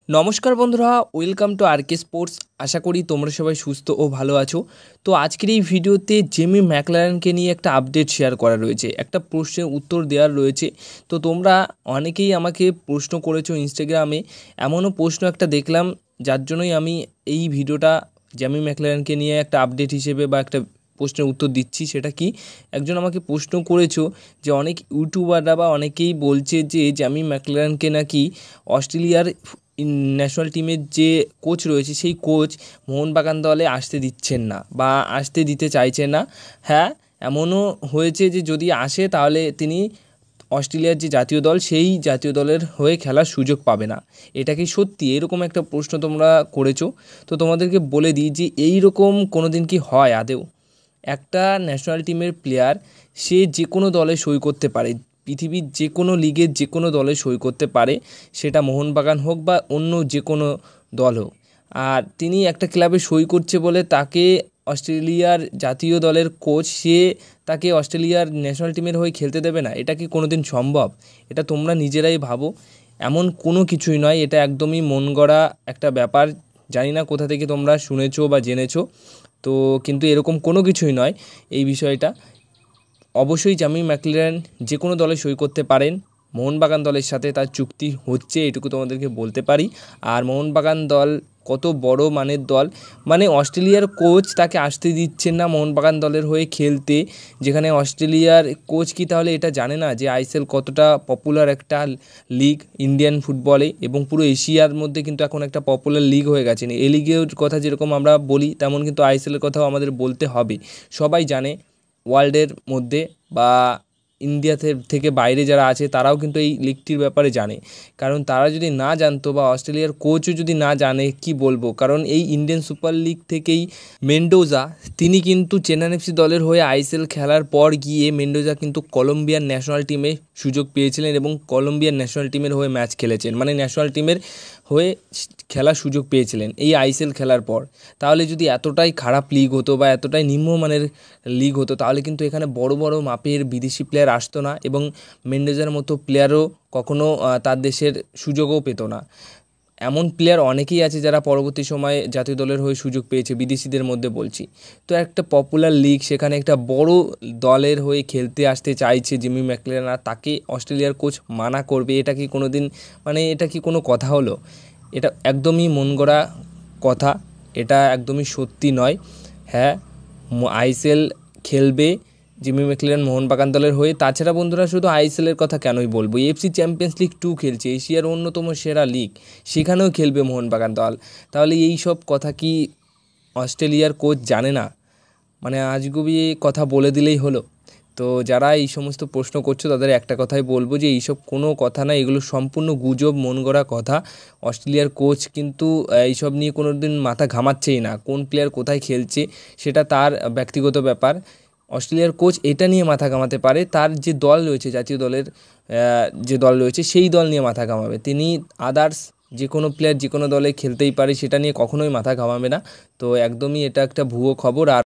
নমস্কার বন্ধুরা, welcome to আরকে sports. আশা করি তোমরা সবাই সুস্থ ও ভালো আছো। তো আজকের এই ভিডিওতে জেমি ম্যাকলারেনকে নিয়ে একটা আপডেট শেয়ার করা রয়েছে, একটা প্রশ্নের উত্তর দেওয়ার রয়েছে। তো তোমরা অনেকেই আমাকে প্রশ্ন করেছো ইনস্টাগ্রামে, এমনও প্রশ্ন একটা দেখলাম যার জন্যই আমি এই ভিডিওটা জেমি ম্যাকলারেনকে নিয়ে একটা আপডেট হিসেবে বা একটা প্রশ্নের উত্তর দিচ্ছি। সেটা কি, একজন আমাকে প্রশ্ন করেছো যে অনেক ইউটিউবাররা বা অনেকেই বলছে যে জেমি ম্যাকলারেনকে নাকি অস্ট্রেলিয়ার ন্যাশনাল টিমের যে কোচ রয়েছে সেই কোচ মোহনবাগান দলে আসতে দিচ্ছেন না বা আসতে দিতে চাইছেন না। হ্যাঁ, এমনও হয়েছে যে যদি আসে তাহলে তিনি অস্ট্রেলিয়ার যে জাতীয় দল সেই জাতীয় দলের হয়ে খেলার সুযোগ পাবে না। এটা কি সত্যি? এরকম একটা প্রশ্ন তোমরা করেছো। তো তোমাদেরকে বলে দিই যে এই রকম কোনো দিন কি হয় আদেও? একটা ন্যাশনাল টিমের প্লেয়ার সে যে কোনো দলে সই করতে পারে, পৃথিবীর যে কোনো লিগের যে কোনো দলে সই করতে পারে, সেটা মোহনবাগান হোক বা অন্য যে কোনো দল হোক। আর তিনি একটা ক্লাবে সই করছে বলে তাকে অস্ট্রেলিয়ার জাতীয় দলের কোচ সে তাকে অস্ট্রেলিয়ার ন্যাশনাল টিমের হয়ে খেলতে দেবে না? এটা কি কোনো দিন সম্ভব? এটা তোমরা নিজেরাই ভাবো। এমন কোনো কিছুই নয়, এটা একদমই মন গড়া একটা ব্যাপার। জানি না কোথা থেকে তোমরা শুনেছো বা জেনেছো, তো কিন্তু এরকম কোনো কিছুই নয় এই বিষয়টা। অবশ্যই জেমি ম্যাকলারেন যে কোনো দলে সই করতে পারেন, মোহনবাগান দলের সাথে তার চুক্তি হচ্ছে এটুকু তোমাদেরকে বলতে পারি। আর মোহনবাগান দল কত বড় মানের দল, মানে অস্ট্রেলিয়ার কোচ তাকে আসতে দিচ্ছেন না মোহনবাগান দলের হয়ে খেলতে, যেখানে অস্ট্রেলিয়ার কোচ কি তাহলে এটা জানে না যে আইএসএল কতটা পপুলার একটা লিগ ইন্ডিয়ান ফুটবলে, এবং পুরো এশিয়ার মধ্যে কিন্তু এখন একটা পপুলার লিগ হয়ে গেছে। এই লিগের কথা যেরকম আমরা বলি তেমন কিন্তু আইএসএলের কথাও আমাদের বলতে হবে। সবাই জানে ওয়ার্ল্ডের মধ্যে বা ইন্ডিয়া থেকে বাইরে যারা আছে তারাও কিন্তু এই লিগটির ব্যাপারে জানে। কারণ তারা যদি না জানতো বা অস্ট্রেলিয়ার কোচও যদি না জানে, কি বলবো, কারণ এই ইন্ডিয়ান সুপার লিগ থেকেই মেন্ডোজা তিনি কিন্তু চেন্নাই এফসি দলের হয়ে আইএসএল খেলার পর গিয়ে মেন্ডোজা কিন্তু কলম্বিয়ার ন্যাশনাল টিমে সুযোগ পেয়েছিলেন এবং কলম্বিয়ার ন্যাশনাল টিমের হয়ে ম্যাচ খেলেছেন, মানে ন্যাশনাল টিমের হয়ে খেলার সুযোগ পেয়েছিলেন এই আইএসএল খেলার পর। তাহলে যদি এতটাই খারাপ লিগ হতো বা এতটাই নিম্নমানের লিগ হতো তাহলে কিন্তু এখানে বড় বড় মাপের বিদেশি প্লেয়ার আসতো না, এবং মেন্ডোজার মতো প্লেয়ারও কখনো তার দেশের সুযোগও পেত না। এমন প্লেয়ার অনেকেই আছে যারা পরবর্তী সময়ে জাতীয় দলের হয়ে সুযোগ পেয়েছে, বিদেশিদের মধ্যে বলছি। তো একটা পপুলার লিগ, সেখানে একটা বড় দলের হয়ে খেলতে আসতে চাইছে জেমি ম্যাকলারেন, আর তাকে অস্ট্রেলিয়ার কোচ মানা করবে? এটা কি কোনো দিন, মানে এটা কি কোনো কথা হলো? এটা একদমই মন গড়া কথা, এটা একদমই সত্যি নয়। হ্যাঁ, আইএসএল খেলবে জিমি ম্যাকলারেন মোহনবাগান দলের হয়ে। তাছাড়া বন্ধুরা, শুধু আইএসএলের কথা কেনই বলবো, এফসি চ্যাম্পিয়ন্স লিগ 2 খেলছে, এশিয়ার অন্যতম সেরা লিগ, সেখানেও খেলবে মোহনবাগান দল। তাহলে এই সব কথা কি অস্ট্রেলিয়ার কোচ জানে না? মানে আজগুবি কথা বলে দিলেই হলো। তো যারা এই সমস্ত প্রশ্ন করছো তাদের একটা কথাই বলবো যে এইসব কোনো কথা না, এগুলো সম্পূর্ণ গুজব, মন গড়া কথা। অস্ট্রেলিয়ার কোচ কিন্তু এইসব নিয়ে কোনো দিন মাথা ঘামাচ্ছেই না। কোন প্লেয়ার কোথায় খেলছে সেটা তার ব্যক্তিগত ব্যাপার। অস্ট্রেলিয়ার কোচ এটা নিয়ে মাথা ঘামাতে পারে তার যে দল রয়েছে, জাতীয় দলের যে দল রয়েছে সেই দল নিয়ে মাথা ঘামাবে। তিনি আদার্স যে কোনো প্লেয়ার যে কোনো দলে খেলতেই পারে সেটা নিয়ে কখনোই মাথা ঘামাবে না। তো একদমই এটা একটা ভুয়ো খবর। আর